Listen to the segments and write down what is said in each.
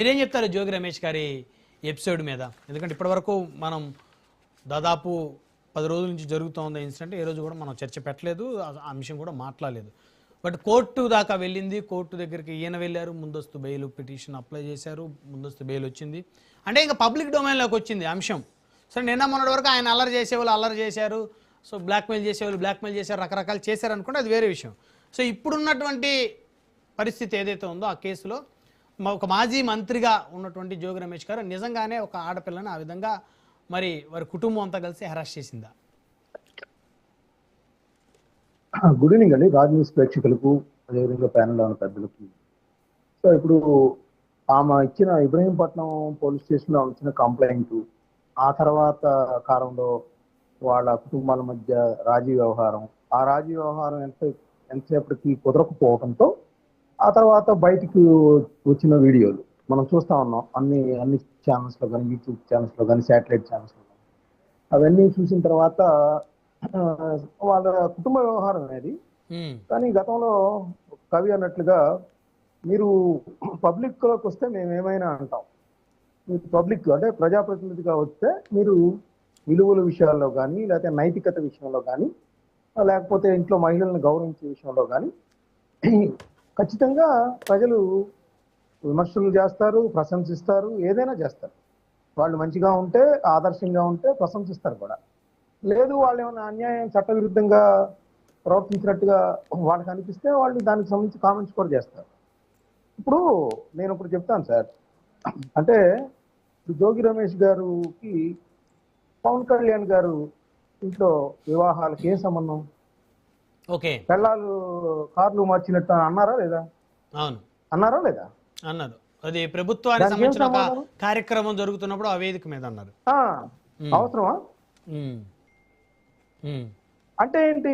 మీరేం చెప్తారు జోగి రమేష్ గారి ఎపిసోడ్ మీద? ఎందుకంటే ఇప్పటివరకు మనం దాదాపు 10 రోజుల నుంచి జరుగుతూ ఉంది ఇన్సిడెంట్. ఏ రోజు కూడా మనం చర్చ పెట్టలేదు, ఆ అంశం కూడా మాట్లాడలేదు. బట్ కోర్టు దాకా వెళ్ళింది. కోర్టు దగ్గరికి ఈయన వెళ్ళారు, ముందస్తు బెయిల్ పిటిషన్ అప్లై చేశారు, ముందస్తు బెయిల్ వచ్చింది. అంటే ఇంకా పబ్లిక్ డొమైన్లోకి వచ్చింది అంశం. సో నిన్న మొన్నటి వరకు ఆయన అల్లరి చేసేవాళ్ళు అల్లరి చేశారు, సో బ్లాక్మెయిల్ చేసేవాళ్ళు బ్లాక్మెయిల్ చేశారు, రకరకాలు చేశారు అనుకుంటే అది వేరే విషయం. సో ఇప్పుడున్నటువంటి పరిస్థితి ఏదైతే ఉందో ఆ కేసులో ఒక మాజీ మంత్రిగా ఉన్నటువంటి జోగి రమేష్ గారు నిజంగానే ఒక ఆడపిల్లని ఆ విధంగా మరి వారి కుటుంబం అంతా కలిసి హెరాస్ చేసిందా? గుడ్ ఈవినింగ్ అండి రాజ్ న్యూస్ ప్రేక్షకులకు, అదేవిధంగా ప్యానెల్లో ఉన్న పెద్దలకు. సో ఇప్పుడు ఆమె ఇచ్చిన ఇబ్రహీంపట్నం పోలీస్ స్టేషన్లో ఇచ్చిన కంప్లైంట్, ఆ తర్వాత కాలంలో వాళ్ళ కుటుంబాల మధ్య రాజీ వ్యవహారం, ఆ రాజీ వ్యవహారం ఎంతసేపటికి కుదరకపోవడంతో ఆ తర్వాత బయటికి వచ్చిన వీడియోలు మనం చూస్తా ఉన్నాం. అన్ని ఛానల్స్లో కానీ, యూట్యూబ్ ఛానల్స్లో కానీ, శాటిలైట్ ఛానల్స్లో కానీ. అవన్నీ చూసిన తర్వాత వాళ్ళ కుటుంబ వ్యవహారం అనేది. కానీ గతంలో కవి అన్నట్లుగా మీరు పబ్లిక్లోకి వస్తే మేము ఏమైనా అంటాం, మీరు పబ్లిక్ అంటే ప్రజాప్రతినిధిగా వస్తే మీరు విలువల విషయాల్లో కానీ, లేకపోతే నైతికత విషయంలో కానీ, లేకపోతే ఇంట్లో మహిళలను గౌరవించే విషయంలో కానీ ఖచ్చితంగా ప్రజలు విమర్శలు చేస్తారు, ప్రశంసిస్తారు, ఏదైనా చేస్తారు. వాళ్ళు మంచిగా ఉంటే, ఆదర్శంగా ఉంటే ప్రశంసిస్తారు కూడా. లేదు వాళ్ళు ఏమైనా అన్యాయం చట్టవిరుద్ధంగా ప్రవర్తించినట్టుగా వాళ్ళకి అనిపిస్తే వాళ్ళు దానికి సంబంధించి కామెంట్స్ కూడా చేస్తారు. నేను ఇప్పుడు చెప్తాను సార్, అంటే జోగి రమేష్ గారికి పవన్ కళ్యాణ్ గారు ఇంట్లో వివాహాలకి ఏం సంబంధం? ఓకే, పెళ్ళాలు కార్లు మార్చినట్టు అన్నారా లేదా? అవును అన్నారా లేదా? అన్నారు. అది ప్రభుత్వానికి సంబంధించిన ఒక కార్యక్రమం జరుగుతున్నప్పుడు ఆ వేదిక మీద అన్నారు. అవసరమా? అంటే ఏంటి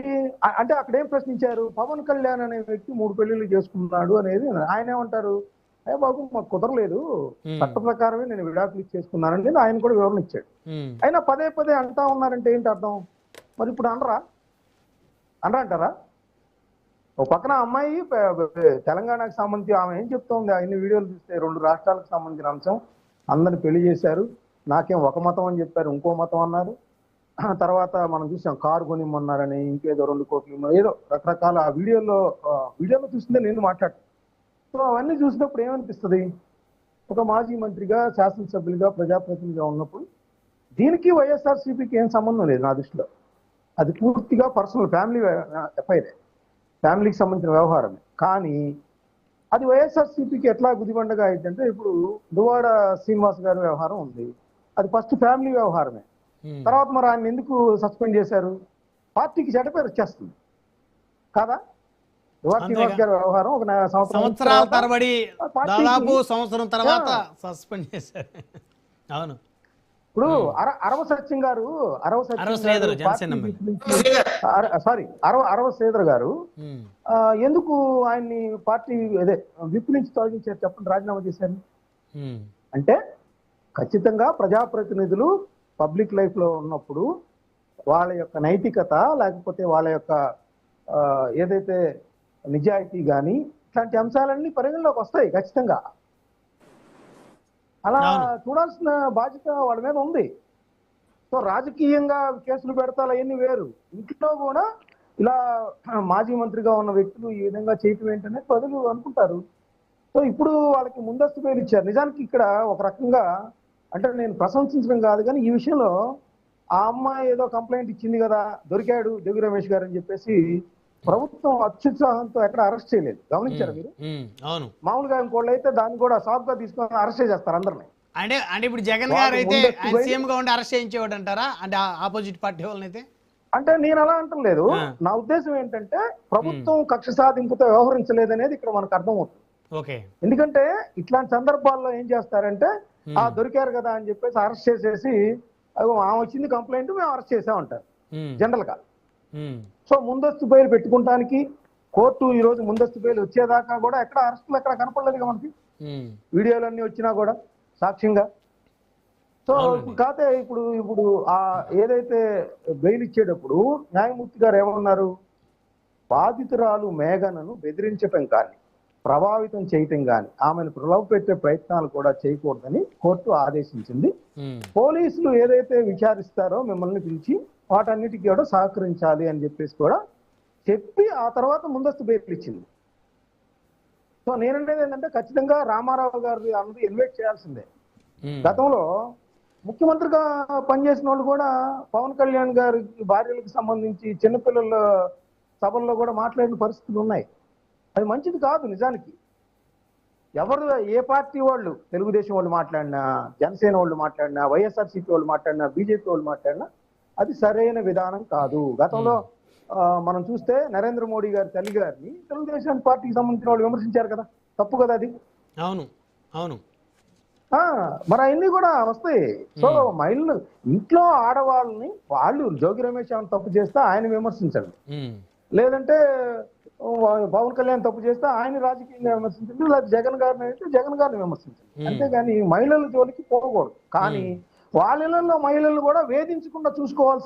అంటే అక్కడ ఏం ప్రశ్నించారు? పవన్ కళ్యాణ్ అనే వ్యక్తి 3 పెళ్లిళ్ళు చేసుకున్నాడు అనేది. ఆయన ఏమంటారు? అయ్యా బాబు మాకు కుదరలేదు, చట్ట ప్రకారమే నేను విడాకులు ఇచ్చేసుకున్నానని ఆయన కూడా వివరణ ఇచ్చాడు. అయినా పదే పదే అంటా ఉన్నారంటే ఏంటి అర్థం? మరి ఇప్పుడు అంటారా? ఒక పక్కన అమ్మాయి తెలంగాణకు సంబంధించి ఆమె ఏం చెప్తోంది? అన్ని వీడియోలు చూస్తే 2 రాష్ట్రాలకు సంబంధించిన అంశం, అందరిని పెళ్లి చేశారు, నాకేం ఒక మతం అని చెప్పారు, ఇంకో మతం అన్నారు. తర్వాత మనం చూసాం కారు కొనిమ్మన్నారని, ఇంకేదో 2 కోట్లు, ఏదో రకరకాల ఆ వీడియోలో చూస్తుందే నేను మాట్లాడతాను. సో అవన్నీ చూసినప్పుడు ఏమనిపిస్తుంది? ఒక మాజీ మంత్రిగా, శాసనసభ్యులుగా, ప్రజాప్రతినిధిగా ఉన్నప్పుడు దీనికి వైఎస్ఆర్సీపీకి ఏం సంబంధం లేదు నా దృష్టిలో. అది పూర్తిగా పర్సనల్ ఫ్యామిలీ ఎఫ్ఐఆర్, ఫ్యామిలీకి సంబంధించిన వ్యవహారమే. కానీ అది వైఎస్ఆర్సీపీకి ఎట్లా గుదిబండగా అయిందంటే, ఇప్పుడు దువ్వాడ శ్రీనివాస్ గారి వ్యవహారం ఉంది, అది ఫస్ట్ ఫ్యామిలీ వ్యవహారమే. తర్వాత మరి ఆయన ఎందుకు సస్పెండ్ చేశారు? పార్టీకి చెడ్డ పేరు వచ్చేస్తుంది కదా. దువ్వాడ శ్రీనివాస్ గారి వ్యవహారం ఒక సంవత్సరాల తరబడి దాదాపు సంవత్సరం తర్వాత సస్పెండ్ చేశారు. అవును. ఇప్పుడు అరవ సత్యం గారు అరవ శ్రీధర్ గారు ఎందుకు ఆయన్ని పార్టీ విప్ నుంచి తొలగించారు చెప్పండి, రాజీనామా చేశారు? అంటే ఖచ్చితంగా ప్రజాప్రతినిధులు పబ్లిక్ లైఫ్ లో ఉన్నప్పుడు వాళ్ళ యొక్క నైతికత, లేకపోతే వాళ్ళ యొక్క ఏదైతే నిజాయితీ కానీ, ఇట్లాంటి అంశాలన్నీ పరిగణలోకి వస్తాయి ఖచ్చితంగా. అలా చూడాల్సిన బాధ్యత వాళ్ళ మీద ఉంది. సో రాజకీయంగా కేసులు పెడతారు అవన్నీ వేరు. ఇంట్లో కూడా ఇలా మాజీ మంత్రిగా ఉన్న వ్యక్తులు ఈ విధంగా చేయటం ఏంటనే ప్రజలు అనుకుంటారు. సో ఇప్పుడు వాళ్ళకి ముందస్తు బెయిల్ ఇచ్చారు. నిజానికి ఇక్కడ ఒక రకంగా అంటే నేను ప్రశంసించడం కాదు, కానీ ఈ విషయంలో ఆ అమ్మాయి ఏదో కంప్లైంట్ ఇచ్చింది కదా, దొరికాడు జోగి రమేష్ గారు అని చెప్పేసి ప్రభుత్వం అత్యుత్సాహంతో ఎక్కడ అరెస్ట్ చేయలేదు. గమనించారు మీరు? అవును. మామూలుగా ఇంకోళ్ళు అయితే దాన్ని కూడా సాఫ్ గా తీసుకొని అరెస్ట్ చేస్తారు అందరినీ. అంటే ఇప్పుడు జగన్ గారు అయితే సీఎం గా ఉండి అరెస్ట్ చేయించేవాడు అంటారా? అంటే ఆపోజిట్ పార్టీ వాళ్ళని అయితే అంటే నేను అలా అంటలేదు. నా ఉద్దేశం ఏంటంటే ప్రభుత్వం కక్ష సాధింపుతో వ్యవహరించలేదనేది ఇక్కడ మనకు అర్థమవుతుంది. ఎందుకంటే ఇట్లాంటి సందర్భాల్లో ఏం చేస్తారంటే దొరికారు కదా అని చెప్పేసి అరెస్ట్ చేసేసి ఆమె వచ్చింది కంప్లైంట్, మేము అరెస్ట్ చేసామంటారు జనరల్ గా. సో ముందస్తు బెయిల్ పెట్టుకుంటానికి కోర్టు ఈ రోజు ముందస్తు బెయిల్ వచ్చేదాకా కూడా ఎక్కడ అరెస్టులు ఎక్కడ కనపడలేదు మనకి, వీడియోలన్నీ వచ్చినా కూడా సాక్ష్యంగా. సో కాకపోతే ఇప్పుడు ఆ ఏదైతే బెయిల్ ఇచ్చేటప్పుడు న్యాయమూర్తి గారు ఏమన్నారు? బాధితురాలు మేఘనను బెదిరించటం కానీ, ప్రభావితం చేయటం కానీ ఆమెను ప్రలోభ పెట్టే ప్రయత్నాలు కూడా చేయకూడదని కోర్టు ఆదేశించింది. ఉమ్, పోలీసులు ఏదైతే విచారిస్తారో మిమ్మల్ని పిలిచి వాటన్నిటికీ కూడా సహకరించాలి అని చెప్పేసి కూడా చెప్పి ఆ తర్వాత ముందస్తు బెయిల్ ఇచ్చింది. సో నేనంటేది ఏంటంటే ఖచ్చితంగా రామారావు గారి అన్నది ఇన్వైట్ చేయాల్సిందే. ఉమ్, గతంలో ముఖ్యమంత్రిగా పనిచేసిన వాళ్ళు కూడా పవన్ కళ్యాణ్ గారి భార్యలకు సంబంధించి చిన్నపిల్లల సభల్లో కూడా మాట్లాడిన పరిస్థితులు ఉన్నాయి. అది మంచిది కాదు నిజానికి. ఎవరు ఏ పార్టీ వాళ్ళు, తెలుగుదేశం వాళ్ళు మాట్లాడినా, జనసేన వాళ్ళు మాట్లాడినా, వైఎస్ఆర్సీపీ వాళ్ళు మాట్లాడినా, బీజేపీ వాళ్ళు మాట్లాడినా అది సరైన విధానం కాదు. గతంలో మనం చూస్తే నరేంద్ర మోడీ గారి తల్లి గారిని తెలుగుదేశం పార్టీకి సంబంధించిన వాళ్ళు విమర్శించారు కదా, తప్పు కదా అది. అవును అవును. మరి అవన్నీ కూడా వస్తాయి. సో మహిళలు ఇంట్లో ఆడవాళ్ళని వాళ్ళు జోగి రమేష్ ఏమైనా తప్పు చేస్తే ఆయన విమర్శించండి, ఉమ్, లేదంటే పవన్ కళ్యాణ్ తప్పు చేస్తే ఆయన రాజకీయంగా విమర్శించండి, లేదా జగన్ గారిని అయితే జగన్ గారిని విమర్శించండి. అంతేగాని మహిళల జోలికి పోకూడదు. కానీ వాళ్ళ ఇళ్లలో మహిళలు కూడా వేధించకుండా చూసుకోవాల్సి